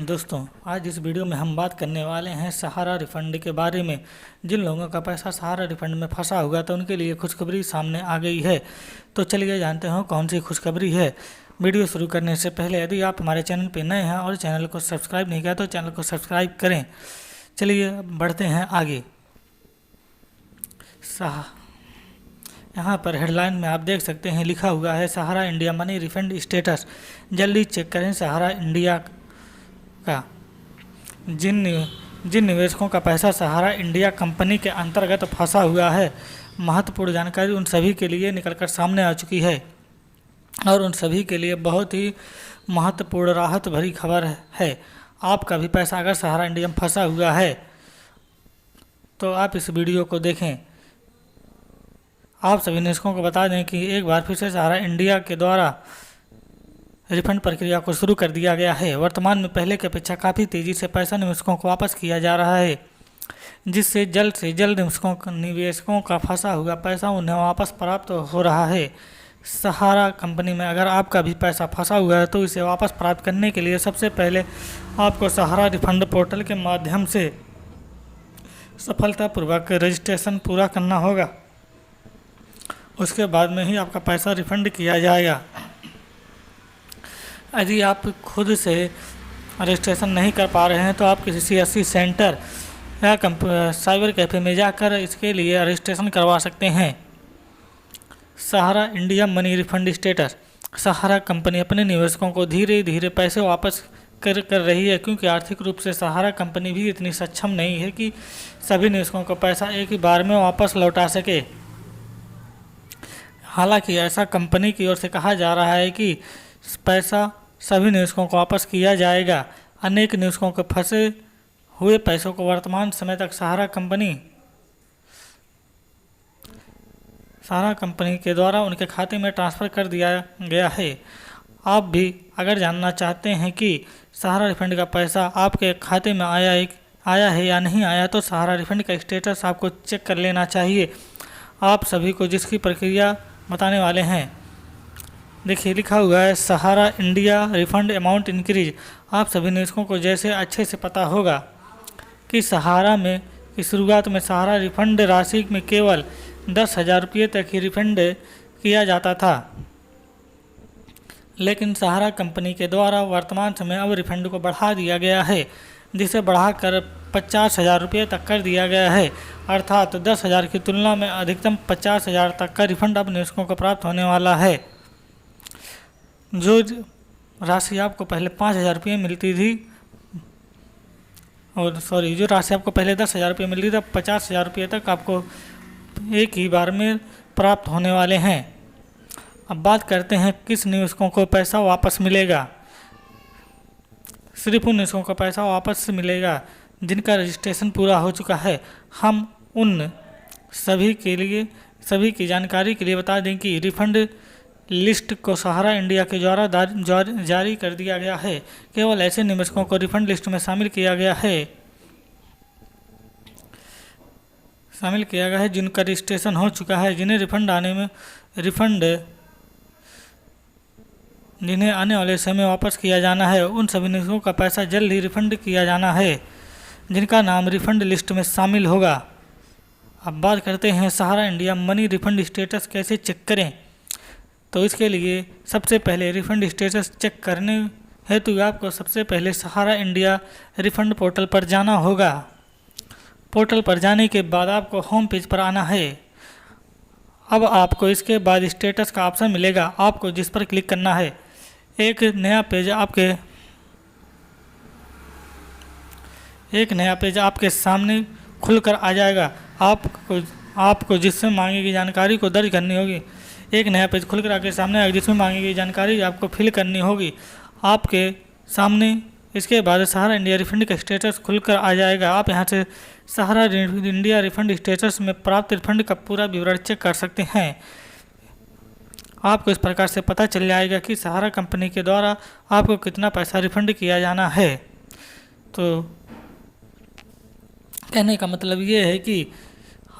दोस्तों, आज इस वीडियो में हम बात करने वाले हैं सहारा रिफंड के बारे में। जिन लोगों का पैसा सहारा रिफंड में फंसा हुआ था उनके लिए खुशखबरी सामने आ गई है। तो चलिए जानते हैं कौन सी खुशखबरी है। वीडियो शुरू करने से पहले यदि आप हमारे चैनल पर नए हैं और चैनल को सब्सक्राइब नहीं किया तो चैनल को सब्सक्राइब करें। चलिए बढ़ते हैं आगे। यहाँ पर हेडलाइन में आप देख सकते हैं लिखा हुआ है सहारा इंडिया मनी रिफंड स्टेटस, जल्दी चेक करें सहारा इंडिया का। जिन निवेशकों का पैसा सहारा इंडिया कंपनी के अंतर्गत फंसा हुआ है, महत्वपूर्ण जानकारी उन सभी के लिए निकलकर सामने आ चुकी है और उन सभी के लिए बहुत ही महत्वपूर्ण राहत भरी खबर है। आपका भी पैसा अगर सहारा इंडिया में फंसा हुआ है तो आप इस वीडियो को देखें। आप सभी निवेशकों को बता दें कि एक बार फिर से सहारा इंडिया के द्वारा रिफंड प्रक्रिया को शुरू कर दिया गया है। वर्तमान में पहले की अपेक्षा काफ़ी तेज़ी से पैसा निवेशकों को वापस किया जा रहा है, जिससे जल्द से जल्द निवेशकों का फंसा हुआ पैसा उन्हें वापस प्राप्त हो रहा है। सहारा कंपनी में अगर आपका भी पैसा फंसा हुआ है तो इसे वापस प्राप्त करने के लिए सबसे पहले आपको सहारा रिफंड पोर्टल के माध्यम से सफलतापूर्वक रजिस्ट्रेशन पूरा करना होगा। उसके बाद में ही आपका पैसा रिफंड किया जाएगा। यदि आप खुद से रजिस्ट्रेशन नहीं कर पा रहे हैं तो आप किसी CSC सेंटर या साइबर कैफ़े में जाकर इसके लिए रजिस्ट्रेशन करवा सकते हैं। सहारा इंडिया मनी रिफंड स्टेटस। सहारा कंपनी अपने निवेशकों को धीरे धीरे पैसे वापस कर रही है, क्योंकि आर्थिक रूप से सहारा कंपनी भी इतनी सक्षम नहीं है कि सभी निवेशकों को पैसा एक ही बार में वापस लौटा सके। हालांकि ऐसा कंपनी की ओर से कहा जा रहा है कि पैसा सभी निवेशकों को वापस किया जाएगा। अनेक निवेशकों के फंसे हुए पैसों को वर्तमान समय तक सहारा कंपनी के द्वारा उनके खाते में ट्रांसफ़र कर दिया गया है। आप भी अगर जानना चाहते हैं कि सहारा रिफंड का पैसा आपके खाते में आया है या नहीं आया, तो सहारा रिफंड का स्टेटस आपको चेक कर लेना चाहिए। आप सभी को जिसकी प्रक्रिया बताने वाले हैं, देखिए लिखा हुआ है सहारा इंडिया रिफंड अमाउंट इंक्रीज। आप सभी निवेशकों को जैसे अच्छे से पता होगा कि सहारा में की शुरुआत में सहारा रिफंड राशि में केवल 10,000 रुपये तक ही रिफंड किया जाता था, लेकिन सहारा कंपनी के द्वारा वर्तमान समय अब रिफंड को बढ़ा दिया गया है, जिसे बढ़ाकर 50,000 रुपये तक कर दिया गया है। अर्थात 10,000 की तुलना में अधिकतम 50,000 तक का रिफंड अब निवेशकों को प्राप्त होने वाला है। जो राशि आपको पहले 5,000 रुपये मिलती थी, जो राशि आपको पहले 10,000 रुपये मिलती थी, अब 50,000 रुपये तक आपको एक ही बार में प्राप्त होने वाले हैं। अब बात करते हैं किस निवेशकों को पैसा वापस मिलेगा। सिर्फ उन निवेशकों का पैसा वापस मिलेगा जिनका रजिस्ट्रेशन पूरा हो चुका है। हम उन सभी की जानकारी के लिए बता दें कि रिफंड लिस्ट को सहारा इंडिया के द्वारा जारी कर दिया गया है। केवल ऐसे निवेशकों को रिफंड लिस्ट में शामिल किया गया है जिनका रजिस्ट्रेशन हो चुका है, जिन्हें आने वाले समय वापस किया जाना है। उन सभी निवेशकों का पैसा जल्द ही रिफंड किया जाना है जिनका नाम रिफंड लिस्ट में शामिल होगा। अब बात करते हैं सहारा इंडिया मनी रिफंड स्टेटस कैसे चेक करें। तो इसके लिए सबसे पहले रिफंड स्टेटस चेक करने हेतु आपको सबसे पहले सहारा इंडिया रिफंड पोर्टल पर जाना होगा। पोर्टल पर जाने के बाद आपको होम पेज पर आना है। अब आपको इसके बाद स्टेटस का ऑप्शन मिलेगा, आपको जिस पर क्लिक करना है। एक नया पेज आपके सामने खुलकर आ जाएगा। आपको जिसमें मांगी गई जानकारी को दर्ज करनी होगी। एक नया पेज खुलकर आपके सामने आएगा जिसमें मांगी गई जानकारी आपको फिल करनी होगी आपके सामने। इसके बाद सहारा इंडिया रिफंड का स्टेटस खुलकर आ जाएगा। आप यहां से सहारा इंडिया रिफंड स्टेटस में प्राप्त रिफंड का पूरा विवरण चेक कर सकते हैं। आपको इस प्रकार से पता चल जाएगा कि सहारा कंपनी के द्वारा आपको कितना पैसा रिफंड किया जाना है। तो कहने का मतलब ये है कि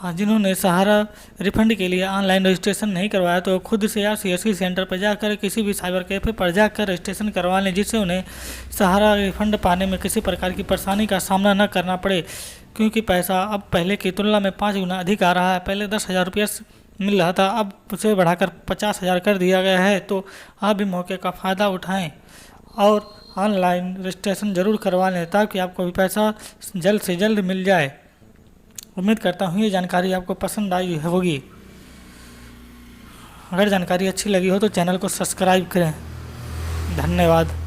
हाँ, जिन्होंने सहारा रिफंड के लिए ऑनलाइन रजिस्ट्रेशन नहीं करवाया तो खुद से या सीएससी सेंटर पर जाकर किसी भी साइबर कैफ़े पर जाकर रजिस्ट्रेशन करवा लें, जिससे उन्हें सहारा रिफंड पाने में किसी प्रकार की परेशानी का सामना न करना पड़े। क्योंकि पैसा अब पहले की तुलना में 5 गुना अधिक आ रहा है। पहले 10,000 रुपया मिल रहा था, अब उसे बढ़ाकर 50,000 कर दिया गया है। तो आप भी मौके का फ़ायदा उठाएं और ऑनलाइन रजिस्ट्रेशन ज़रूर करवा लें ताकि आपको भी पैसा जल्द से जल्द मिल जाए। उम्मीद करता हूँ ये जानकारी आपको पसंद आई होगी। अगर जानकारी अच्छी लगी हो तो चैनल को सब्सक्राइब करें। धन्यवाद।